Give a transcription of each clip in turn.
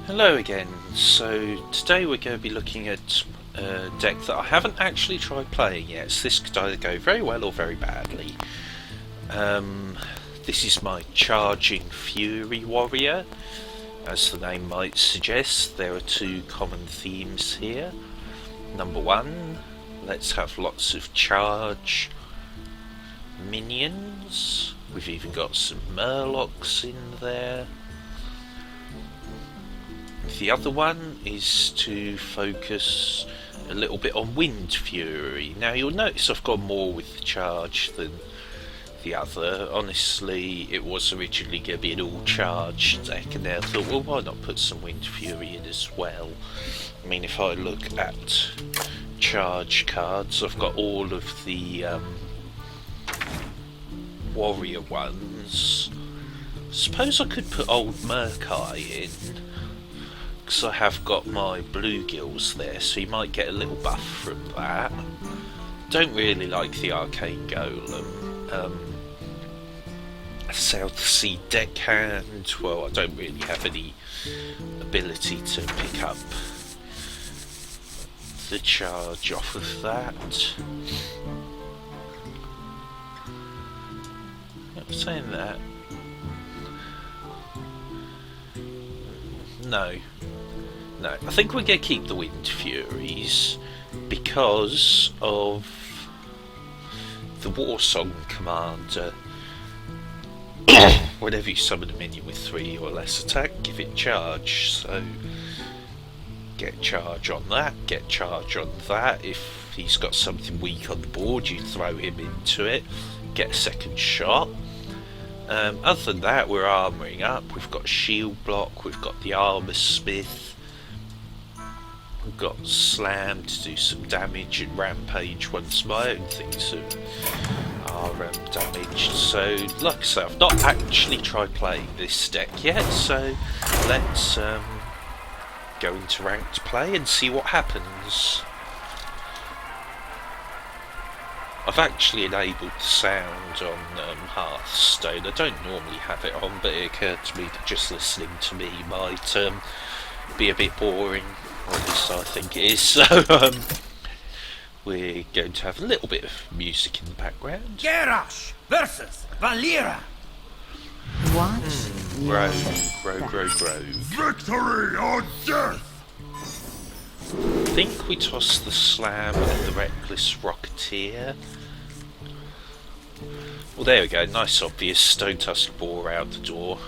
Hello again. So today we're going to be looking at a deck that I haven't actually tried playing yet, so this could either go very well or very badly. This is my Charging Fury Warrior. As the name might suggest, there are two common themes here. Number one, let's have lots of charge minions. We've even got some Murlocs in there. The other one is to focus a little bit on Wind Fury. Now you'll notice I've gone more with the charge than the other. Honestly, it was originally going to be an all charge deck, and then I thought, well, why not put some Wind Fury in as well? I mean, if I look at charge cards, I've got all of the warrior ones. Suppose I could put old Murkai in, because I have got my bluegills there, so you might get a little buff from that. Don't really like the Arcane Golem. South Sea Deckhand, well, I don't really have any ability to pick up the charge off of that. I'm saying that. No, I think we're going to keep the Wind Furies because of the Warsong Commander. Whenever you summon a minion with 3 or less attack, give it charge. So get charge on that, get charge on that. If he's got something weak on the board, you throw him into it, get a second shot. Other than that, we're armouring up. We've got shield block, we've got the armour smith, we've got slam to do some damage, and rampage once my own things are damaged. So, like I say, I've not actually tried playing this deck yet, so let's go into ranked play and see what happens. I've actually enabled the sound on Hearthstone. I don't normally have it on, but it occurred to me that just listening to me might be a bit boring, or at least I think it is. So we're going to have a little bit of music in the background. Garrosh versus Valera. What? Grow. Victory or death. I think we toss the Slam and the Reckless Rocketeer. Well, there we go, nice obvious Stone Tusk Boar out the door.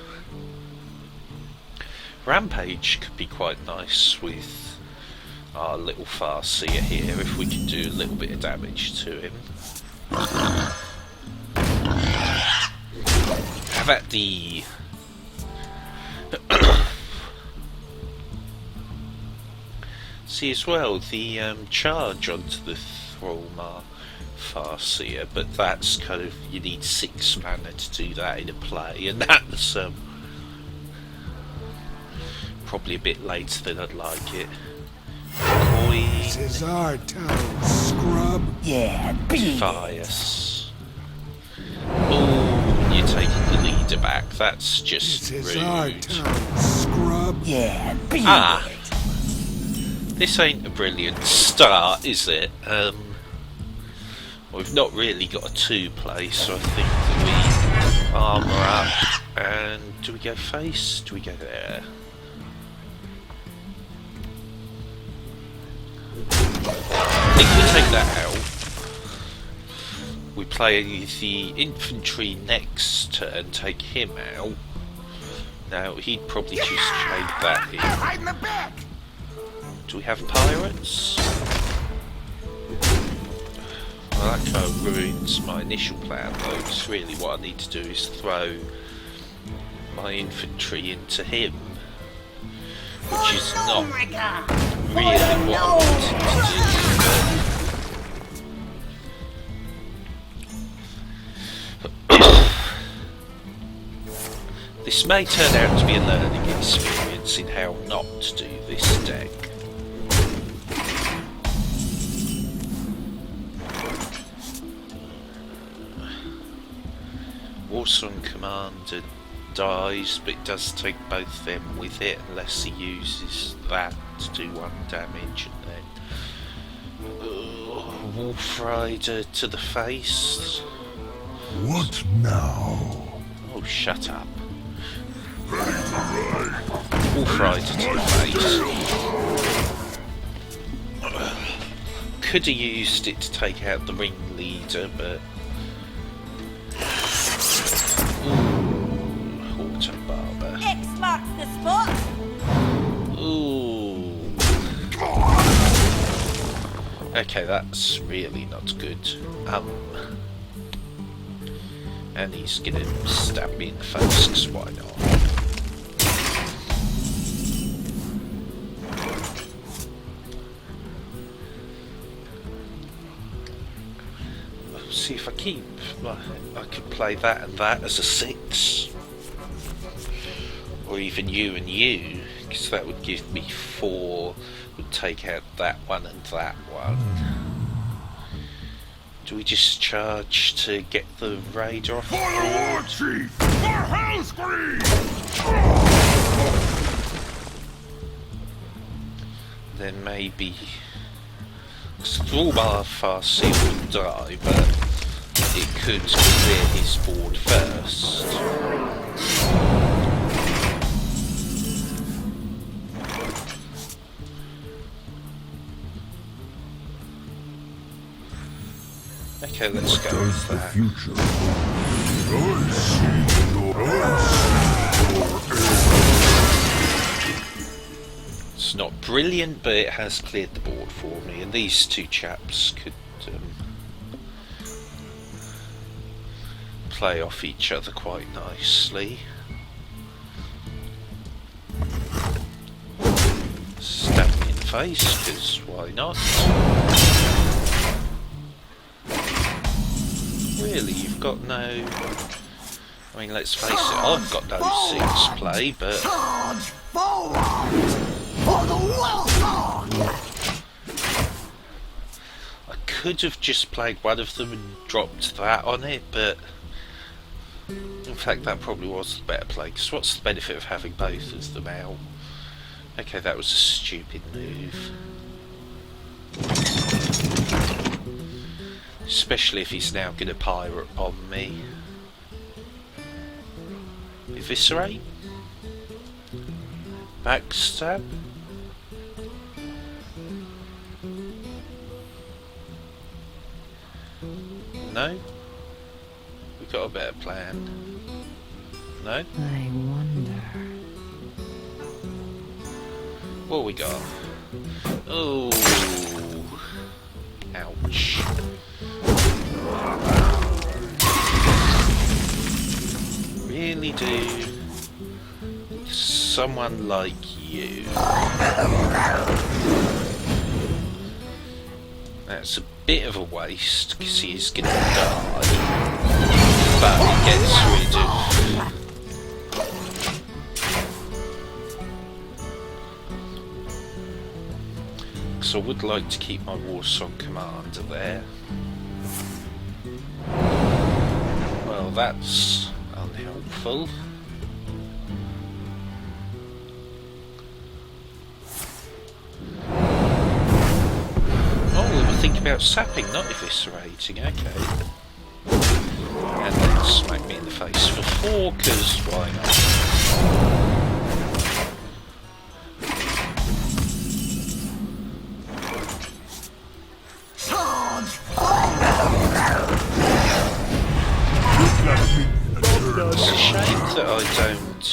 Rampage could be quite nice with our little Farseer here, if we can do a little bit of damage to him. Have at the... See as well, the charge onto the Thrallmar Farseer, but that's kind of, you need 6 mana to do that in a play, and that's probably a bit later than I'd like it. Coin. This is our town, scrub. Yeah, Defias. Oh, you're taking the leader back, that's just This is rude. our town, scrub. yeah, beat Ah. it. This ain't a brilliant start, is it? We've not really got a 2-play, so I think that we armour up. And do we go face? Do we go there? I think we take that out. We play the infantry next turn, take him out. Now, he'd probably just trade that in. Hide in the back. Do we have pirates? Well, that kind of ruins my initial plan though, because really what I need to do is throw my infantry into him, which is not really what I wanted to do. This may turn out to be a learning experience in how not to do this deck. Warsong Commander dies, but it does take both them with it unless he uses that to do 1 damage, and then Wolf Rider to the face. What now? Oh, shut up. Wolf Rider to the face. Could have used it to take out the ringleader, but Auto Barber. X marks the spot. Ooh. Okay, that's really not good. And he's gonna stab me in the face, 'cause why not? See if I keep. I could play that and that as a 6, or even you and you, because that would give me 4. Would take out that one and that one. Do we just charge to get the raider off? For the war chief! For Hellscream! Then maybe Thrallbar Farseal would die, but it could clear his board first. Okay, let's go with that. It's not brilliant, but it has cleared the board for me, and these two chaps could play off each other quite nicely. Stab me in the face, because why not? Really, you've got no... I mean, let's face it, I've got no 6 play, but... Charge forward! For the Wilson! I could have just played one of them and dropped that on it, but... In fact, that probably was the better play, because what's the benefit of having both of them out? Okay, that was a stupid move. Especially if he's now going to pirate bomb me. Eviscerate? Backstab? No? We've got a better plan. No? I wonder. What we got? Oh, ouch. Really do someone like you. That's a bit of a waste because he's gonna die, but it gets rid of. So I would like to keep my Warsong Commander there. Well, that's unhelpful. Oh, we were thinking about sapping, not eviscerating, okay. And then smack me in the face for 4, because why not? It's a shame that I don't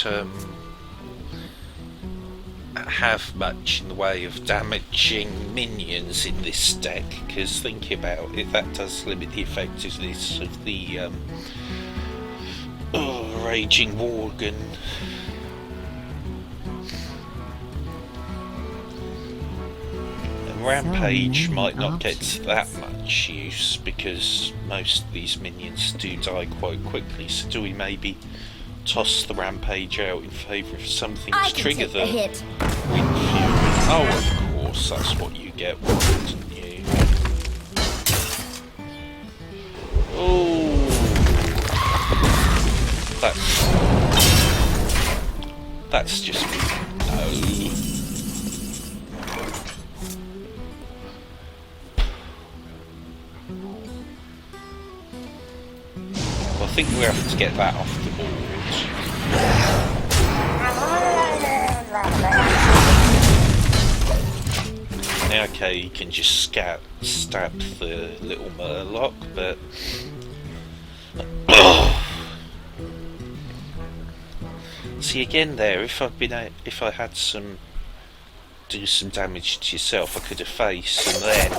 have much in the way of damaging minions in this deck, because thinking about it, that does limit the effectiveness of the Raging Worgen. And Rampage might not get that much use because most of these minions do die quite quickly, so do we maybe toss the Rampage out in favour of something to trigger the hit. Wind Fury? Oh, of course, that's what you get, wouldn't you? Oh, that's That's just no. Well, I think we have to get that off the board. Now, okay, you can just stab the little murloc, but see again there. If I had do some damage to yourself, I could have faced and then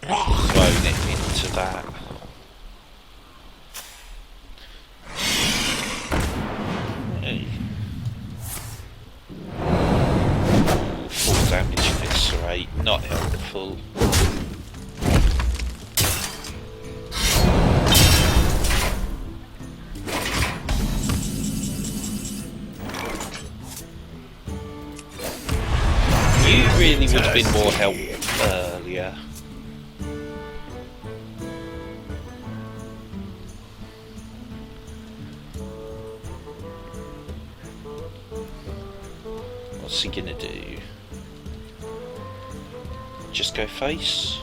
thrown it into that. Hey. 4 damage eviscerate, not helpful. You really would have been more help earlier. What's he gonna do? Just go face?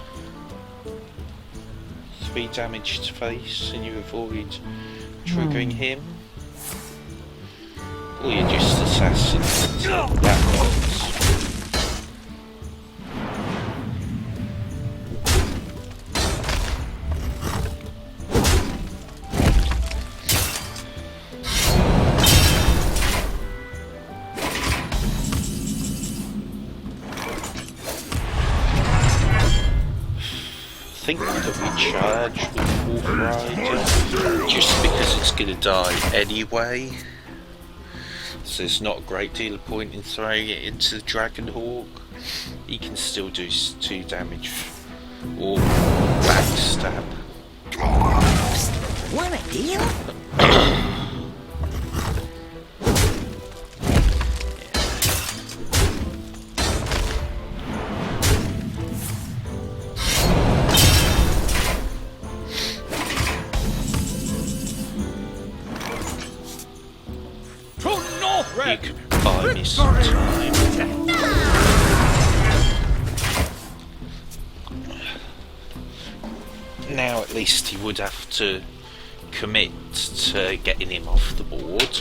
3 damage to face and you avoid triggering him? Or you just assassinate that box? I think I'm going to recharge with Wolf Rider, just because it's going to die anyway. So there's not a great deal of point in throwing it into the Dragon Hawk. He can still do 2 damage or backstab. Want a deal? You could buy me some time. Now at least he would have to commit to getting him off the board.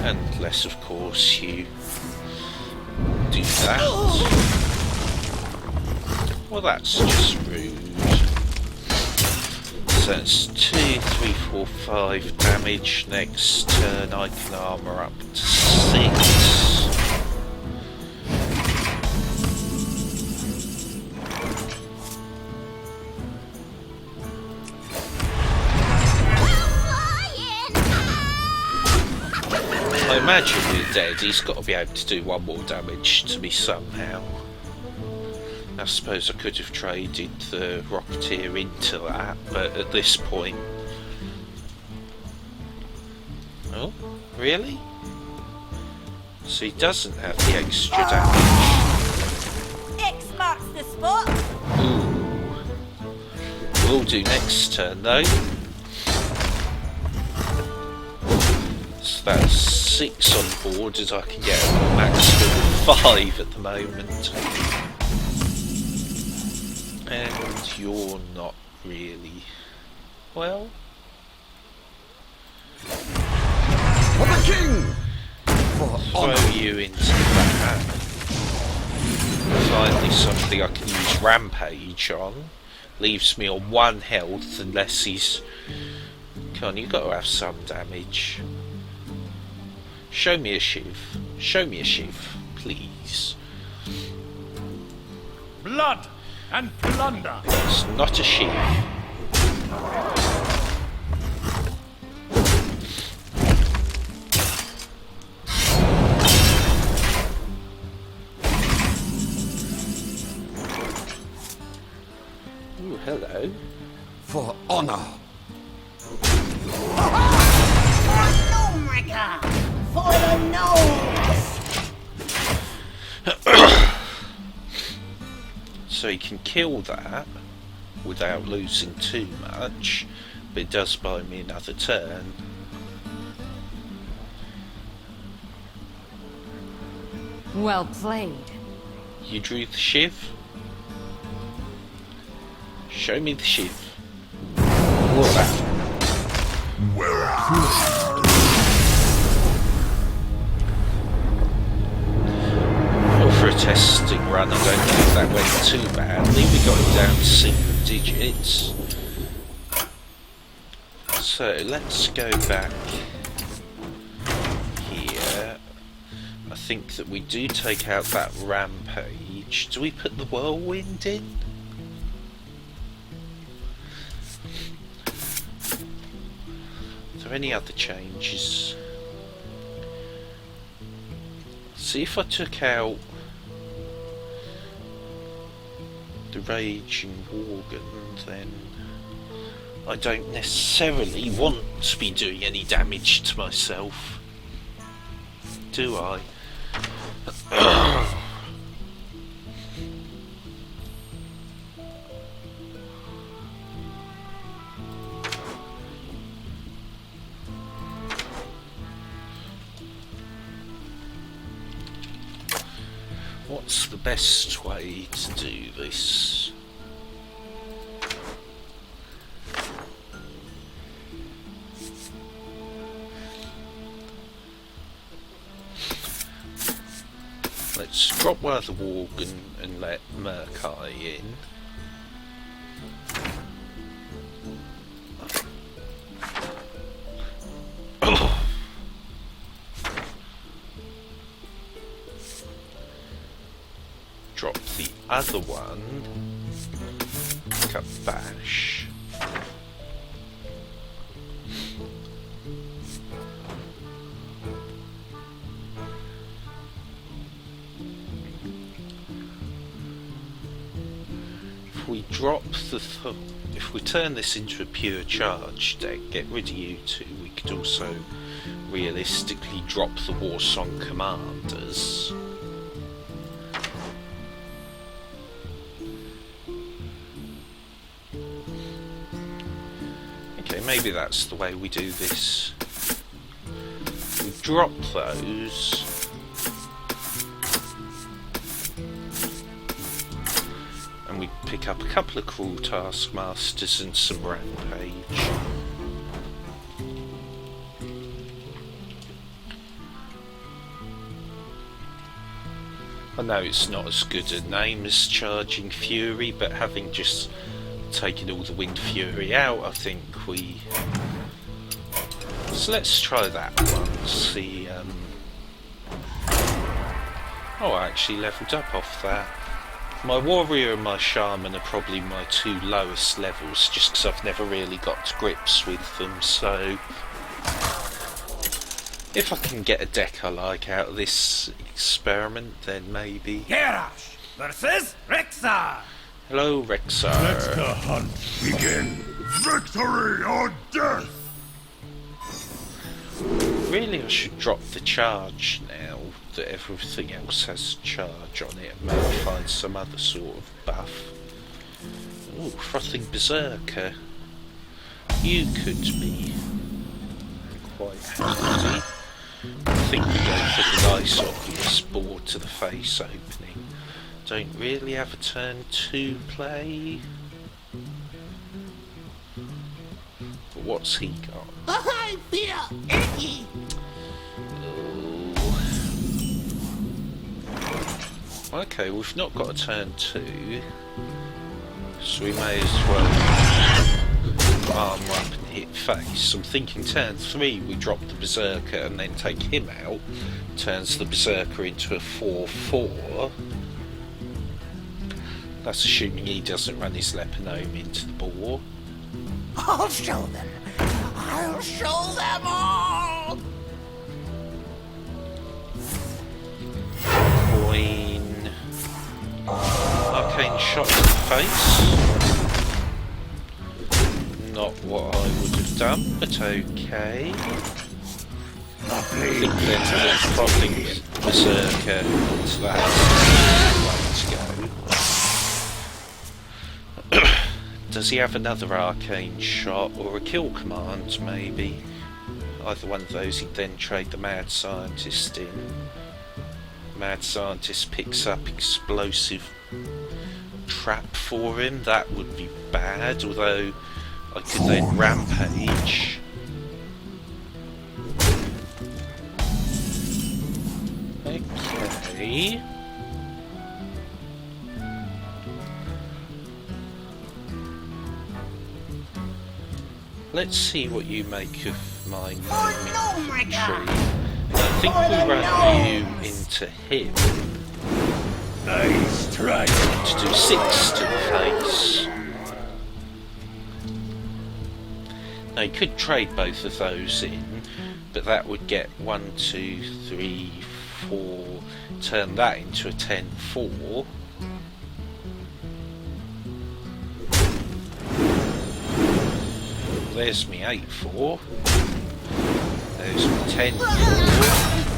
Unless of course you do that. Well, that's just rude. So it's 2, 3, 4, 5 damage. Next turn I can armour up to 6. I imagine with dead he's got to be able to do 1 more damage to me somehow. I suppose I could have traded the Rocketeer into that, but at this point... Oh, really? So he doesn't have the extra damage. X marks the spot. Ooh. Will do next turn though. So that's 6 on board, as I can get a maximum of 5 at the moment. And you're not really... well... For the king! For honor! Throw you into that. Finally something I can use Rampage on. Leaves me on 1 health unless he's... Come on, you've got to have some damage. Show me a shiv. Show me a shiv, please. Blood and plunder! It's not a shiv. Ooh, hello. For honor! For the nose! So he can kill that without losing too much, but it does buy me another turn. Well played. You drew the shiv? Show me the shiv. What's that? Well, for a testing run, I don't think that went too badly. We got it down to single digits. So let's go back here. I think that we do take out that rampage. Do we put the whirlwind in? Are there any other changes? See, if I took out the raging Worgen, then I don't necessarily want to be doing any damage to myself, do I? What's the best way to do this? Let's drop one of the Worgen and let Murkai in. Drop the other one. Pick up Bash. If we drop the if we turn this into a pure charge deck, get rid of you two, we could also realistically drop the Warsong Commanders. Okay, maybe that's the way we do this. We drop those. And we pick up a couple of Cruel Taskmasters and some Rampage. I know it's not as good a name as Charging Fury, but having just taken all the Wind Fury out, I think we... So let's try that one, see... Oh, I actually levelled up off that. My Warrior and my Shaman are probably my two lowest levels, just because I've never really got to grips with them, so... If I can get a deck I like out of this experiment, then maybe... Garrosh versus Rexxar. Hello, Rexxar. Let the hunt begin. Victory or death. Really, I should drop the charge now that everything else has charge on it, and maybe find some other sort of buff. Ooh, Frothing Berserker. You could be quite handy. I think we go for the nice obvious board to the face opening. Don't really have a turn 2 play. But what's he got? I feel icky. Oh. Okay, we've not got a turn 2, so we may as well armour up and hit face. I'm thinking turn 3 we drop the Berserker and then take him out. Turns the Berserker into a 4/4. That's assuming he doesn't run his Leponome into the boar. I'll show them. I'll show them all. Coin. Arcane shot to the face. Not what I would have done, but okay. I think then the Frothing Berserker into that way to go. Does he have another arcane shot or a kill command maybe? Either one of those he'd then trade the Mad Scientist in. Mad Scientist picks up explosive trap for him. That would be bad, although I could then rampage. Okay. Let's see what you make of my Oh no, my tree. God! I think we run you into him Nice try. to do 6 to the face. Now you could trade both of those in, but that would get 1, 2, 3, 4, turn that into a 10-4. There's me 8-4. There's me 10-4.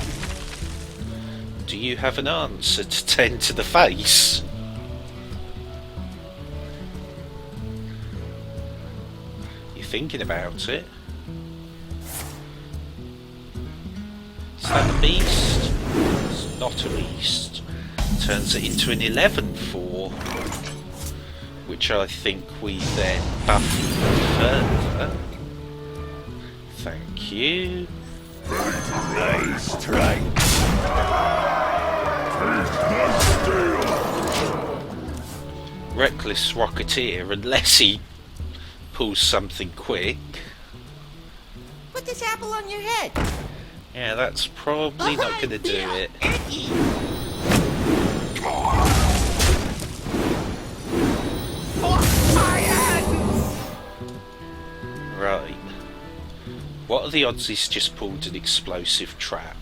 Do you have an answer to 10 to the face? You're thinking about it. Is that a beast? It's not a beast. Turns it into an 11-4. Which I think we then buff even further. Thank you. Nice try. Reckless Rocketeer, unless he pulls something quick. Put this apple on your head. Yeah, that's probably not going to do it. Icky. Right. What are the odds he's just pulled an explosive trap?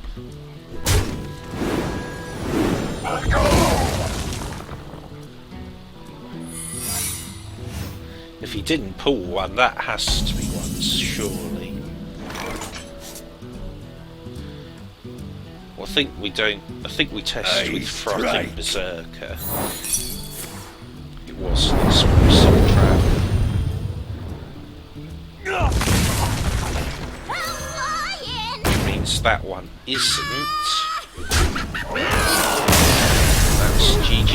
If he didn't pull one, that has to be one, surely. Well, I think we don't. I think we test with Frothing right. Berserker. It was an explosive trap. Which means that one isn't. That's GG.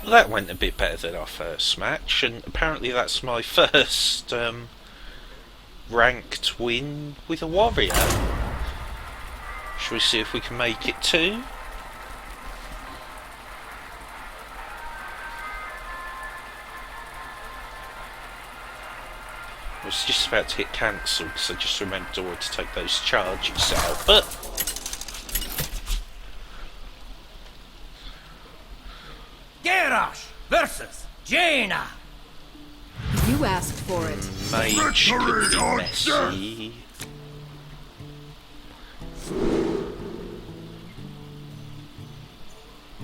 Well, that went a bit better than our first match, and apparently that's my first ranked win with a warrior. Shall we see if we can make it 2? I was just about to hit cancel because I just remembered I wanted to take those charges out, but Garrosh versus Jaina. You asked for it. mage could Victory be or messy.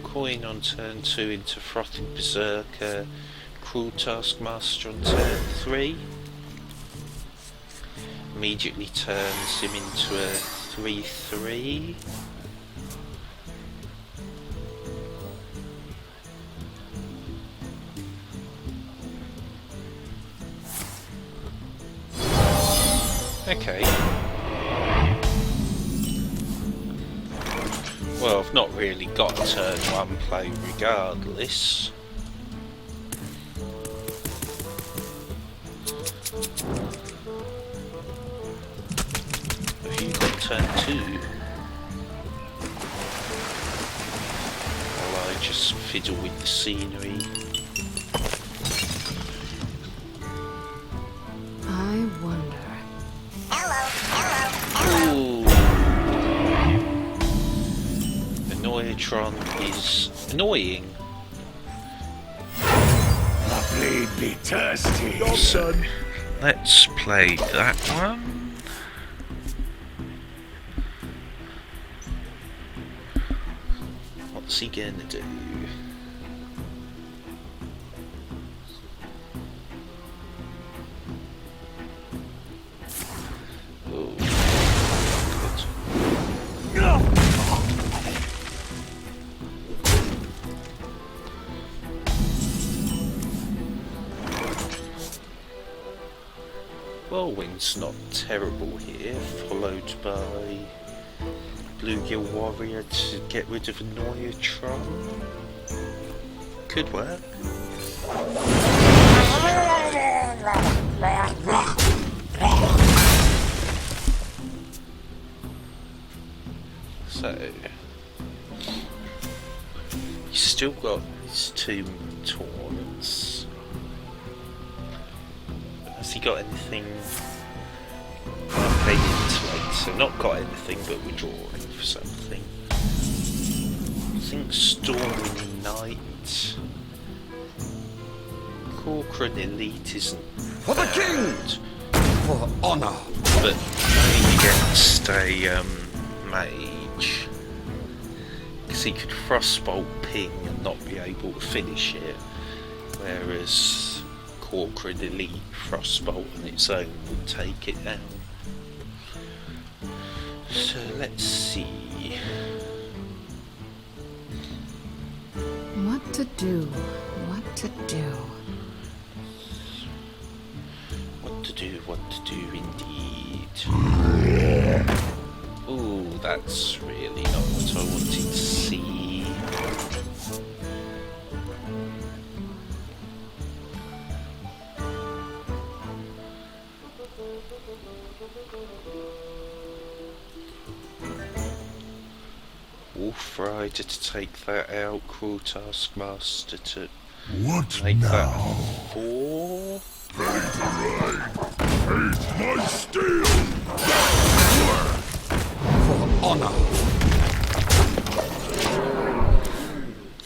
Coin on turn 2 into Frothing Berserker. Cruel Taskmaster on turn 3. Immediately turns him into a 3/3. Okay. Well, I've not really got a turn 1 play regardless. Have you got turn 2? While I just fiddle with the scenery. I wonder. Ooh. Annoyatron is annoying. My blade be thirsty. So, let's play that one. What's he gonna do? Oh, good. Whirlwind's not terrible here, followed by Bluegill Warrior to get rid of Annoyatron. Could work. So, he's still got his 2 taunts. Has he got anything? Arcade Intimator, not got anything, but we're drawing for something. I think Storming Knight. Corcoran Elite isn't For the king! For honor! but only against a mage, because he could Frostbolt ping and not be able to finish it, whereas Corcoran Elite Frostbolt on its own would take it down. So let's see. What to do? What to do? What to do indeed. Ooh, that's really not what I wanted to see. Wolf Rider to take that out, Cruel Taskmaster to What make now? that 4. Face my steel! For honor!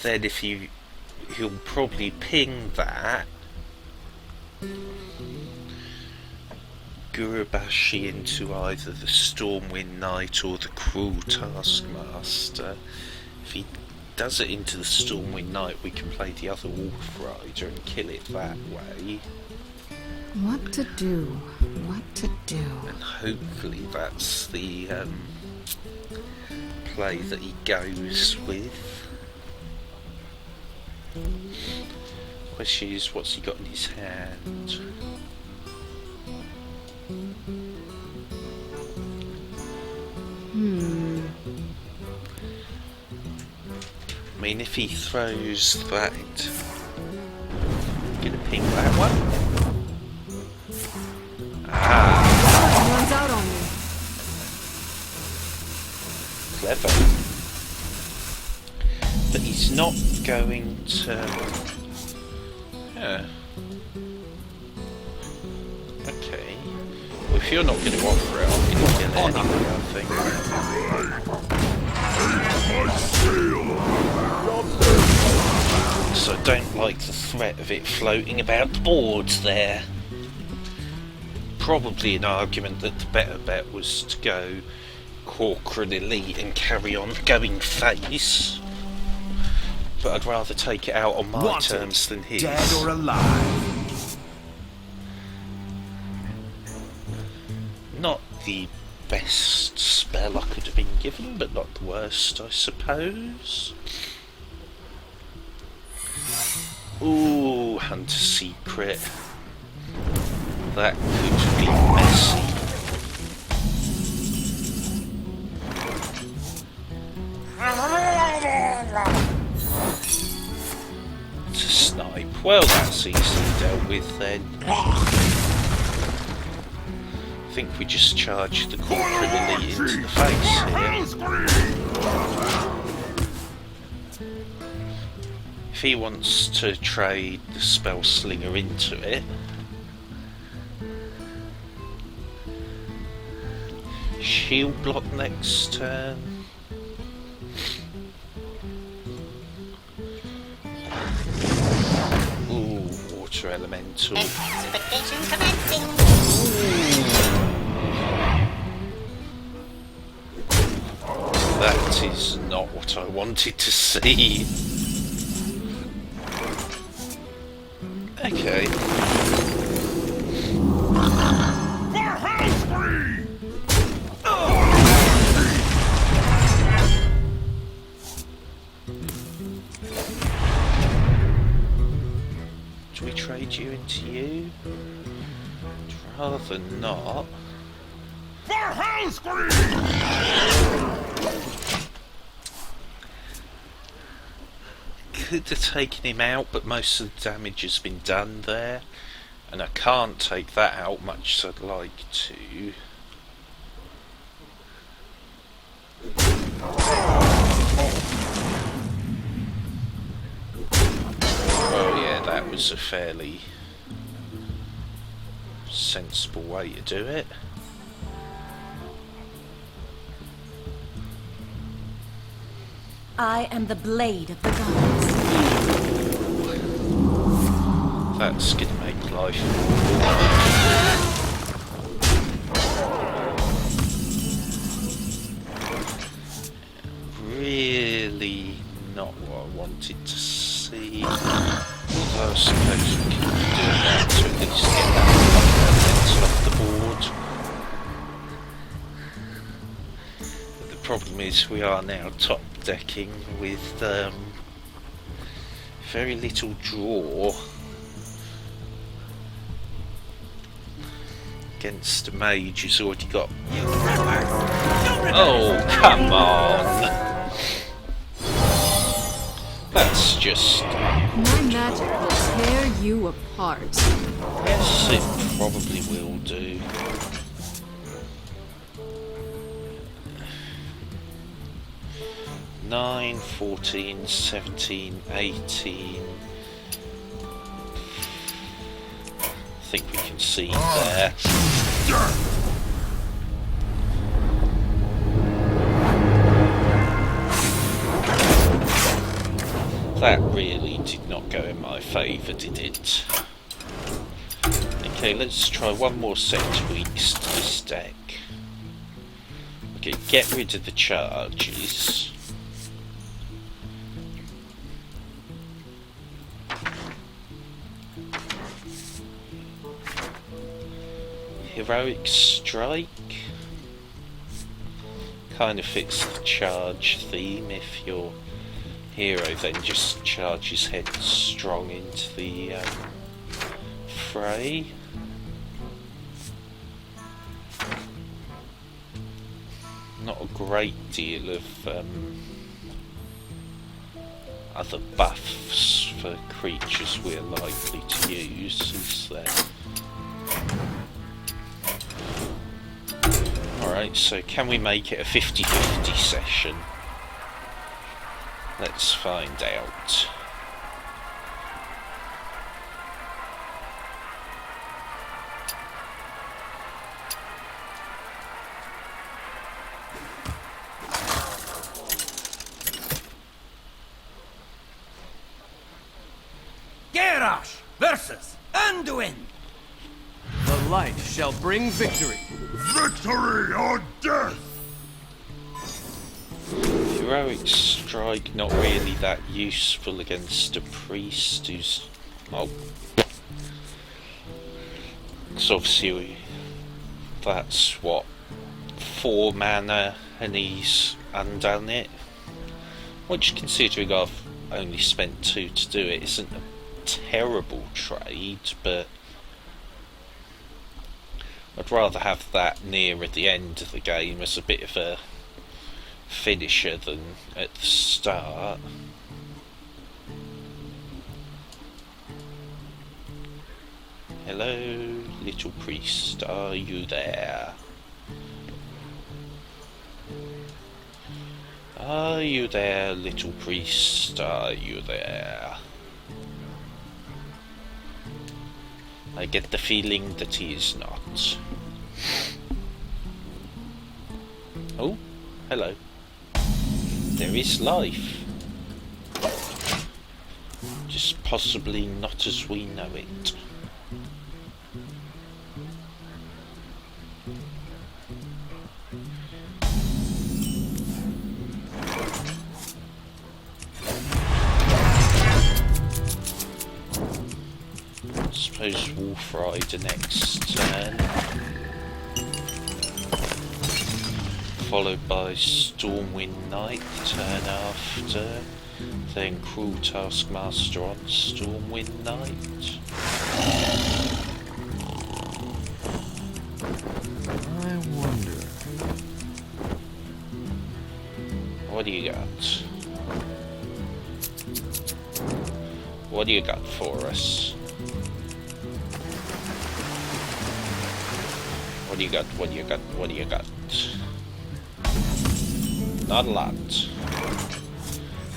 Then if he'll probably ping that Gurubashi into either the Stormwind Knight or the Cruel Taskmaster. If he does it into the Stormwind Knight, we can play the other Wolf Rider and kill it that way. What to do? What to do? And hopefully that's the play that he goes with. Question is, what's he got in his hand? I mean, if he throws that, gonna ping that one. Runs out on me. Clever. But he's not going to... Yeah. Okay. Well, if you're not going to offer it, I'm going to kill it anyway, I think. So I don't like the threat of it floating about the boards there. Probably an argument that the better bet was to go Corcoran Elite and carry on going face. But I'd rather take it out on my terms than his. Dead or alive? Not the best spell I could have been given, but not the worst, I suppose. Ooh, Hunter Secret. That could be messy. To snipe. Well, that's easily dealt with then. I think we just charge the Corcoran Elite into the face here. If he wants to trade the Spell Slinger into it, shield block next turn. Ooh, Water Elemental. Expectation commencing. That is not what I wanted to see. Okay. For Hellspree! Do we trade you into you? Rather not. For Hellscream! Could have taken him out, but most of the damage has been done there. And I can't take that out much as I'd like to. Oh yeah, that was a fairly sensible way to do it. I am the blade of the gods. That's gonna make life really not what I wanted to see. Although I suppose we can do that to at least get that off the board. But the problem is we are now top decking with very little draw against a mage who's already got... Oh, come on! That's just... My magic will tear you apart. Yes, it probably will do. Nine, 14, 17, 18. I think we can see there. That really did not go in my favour, did it? Okay, let's try one more set of tweaks to this deck. Okay, get rid of the charges. Heroic Strike kind of fits the charge theme. If your hero then just charges headstrong into the fray. Not a great deal of other buffs for creatures we're likely to use, is there? Alright, so can we make it a 50-50 session? Let's find out. Garrosh versus Anduin. The light shall bring victory. Victory or death! Heroic Strike not really that useful against a priest who's... oh. Because obviously that's what, 4 mana and he's undone it. Which, considering I've only spent 2 to do it, isn't a terrible trade, but I'd rather have that near at the end of the game as a bit of a finisher than at the start. Hello, little priest, are you there? Are you there, little priest? Are you there? I get the feeling that he is not. Oh, hello. There is life. Just possibly not as we know it. Suppose Wolf Rider next turn, followed by Stormwind Knight the turn after, then Cruel Taskmaster on Stormwind Knight. What do you got? What do you got for us? What do you got? What do you got? What do you got? Not a lot.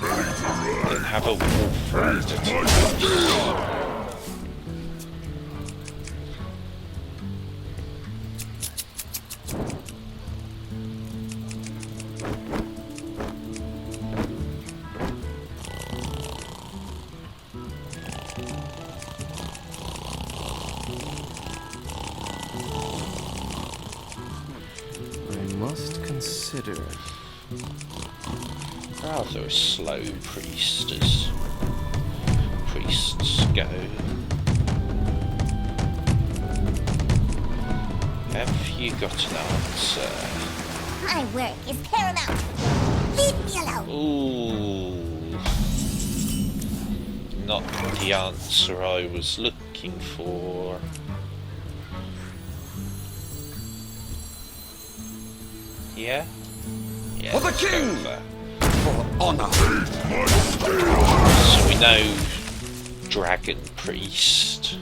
Then have a wolf rider to use. Consider. Rather a slow priest as priests go. Have you got an answer? My work is paramount. Leave me alone. Ooh. Not the answer I was looking for. Yeah? Yeah, For the king! For honor! So we know Dragon Priest.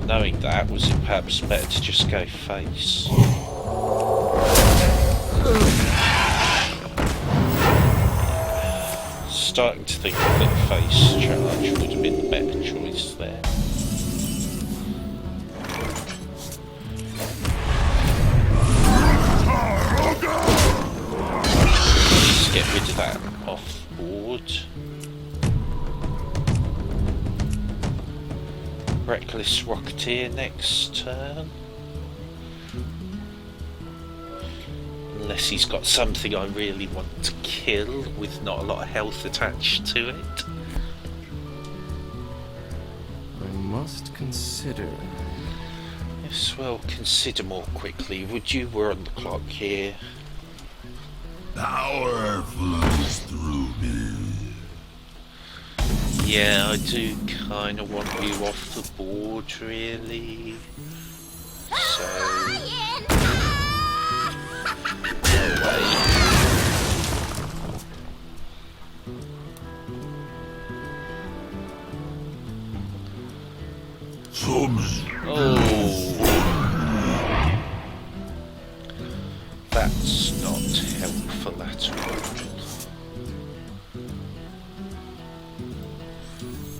Knowing that, was it perhaps better to just go face? Starting to think that a face charge would have been the better choice there. Get rid of that off board. Reckless Rocketeer next turn. Unless he's got something I really want to kill with not a lot of health attached to it. I must consider. Yes, well, consider more quickly, would you? We're on the clock here. Power flows through me. Yeah, I do kind of want you off the board, really. So... no way. Oh. That's not helpful at all.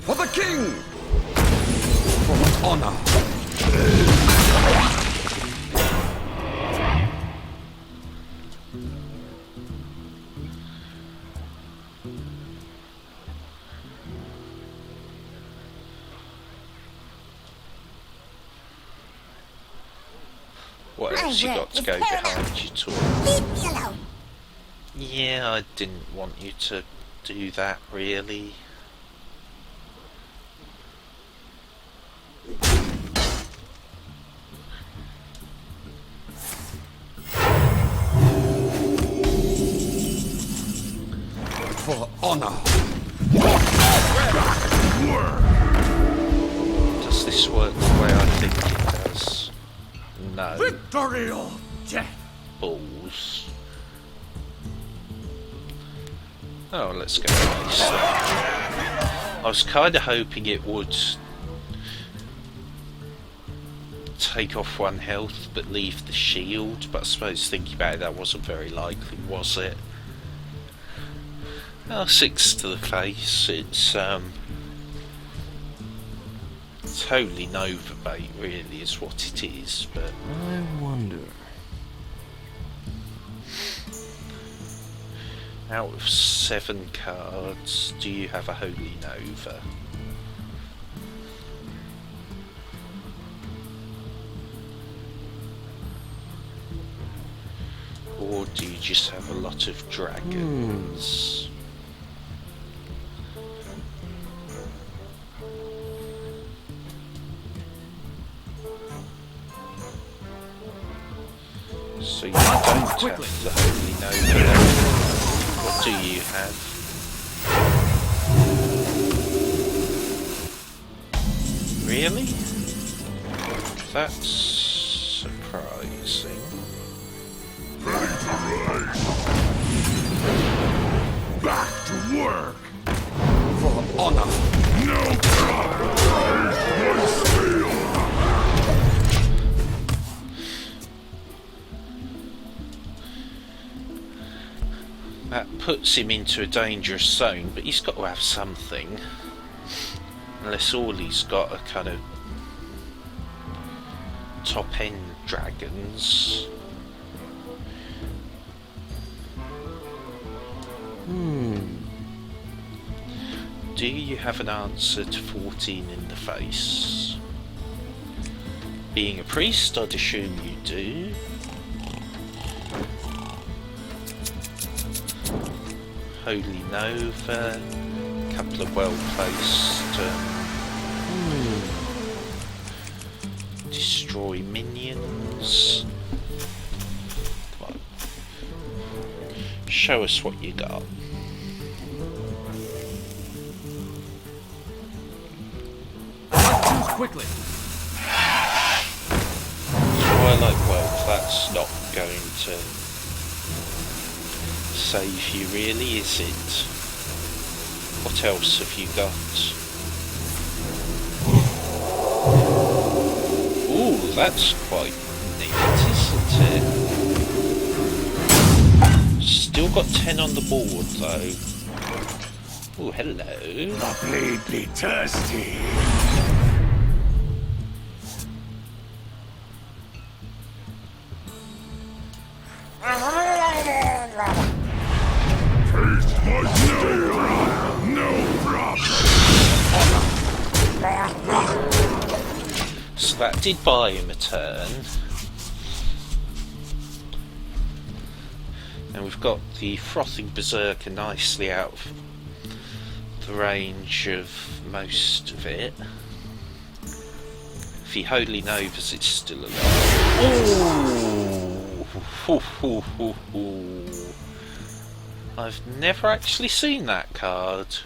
For the king! For honor! What else you got to go behind you, Tor? Leave me alone. Yeah, I didn't want you to do that, really. For honor! Does this work the way I think it does? No. Victory or death! Balls. Oh, let's go nice then. I was kind of hoping it would take off 1 health but leave the shield, but I suppose thinking about it, that wasn't very likely, was it? Oh, 6 to the face. It's totally Nova bait, really, is what it is. But I wonder. out of 7 cards, do you have a Holy Nova? Or do you just have a lot of dragons? So you don't have the Holy Nova then. What do you have? Really? That's surprising. puts him into a dangerous zone, but he's got to have something. Unless all he's got are kind of top end dragons. Do you have an answer to 14 in the face? Being a priest, I'd assume you do. Holy Nova, couple of well placed. Destroy minions. Come on. Show us what you got. Choose quickly. Twilight Wealth, that's not going to save you really, is it? What else have you got? Ooh, that's quite neat, isn't it? Still got 10 on the board though. Oh, hello. Completely thirsty. Taste my steel. No problem. So that did buy him a turn. And we've got the Frothing Berserker nicely out of the range of most of it. If he Holy Novas, it's still alive. Ooh! I've never actually seen that card.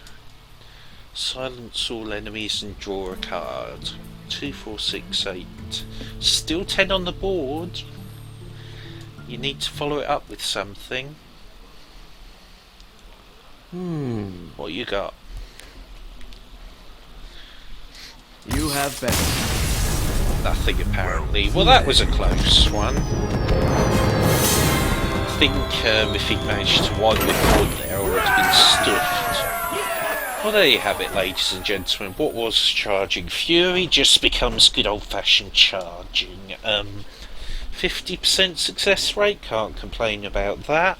Silence all enemies and draw a card. 2, 4, 6, 8. Still 10 on the board. You need to follow it up with something. What you got? You have better. Nothing apparently. Well, that was a close one. I think if he'd managed to wipe the board there, I would have been stuffed. Well, there you have it, ladies and gentlemen. What was Charging Fury just becomes good old-fashioned charging. 50% success rate, can't complain about that.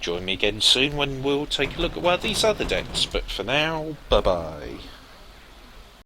Join me again soon when we'll take a look at one of these other decks. But for now, bye-bye.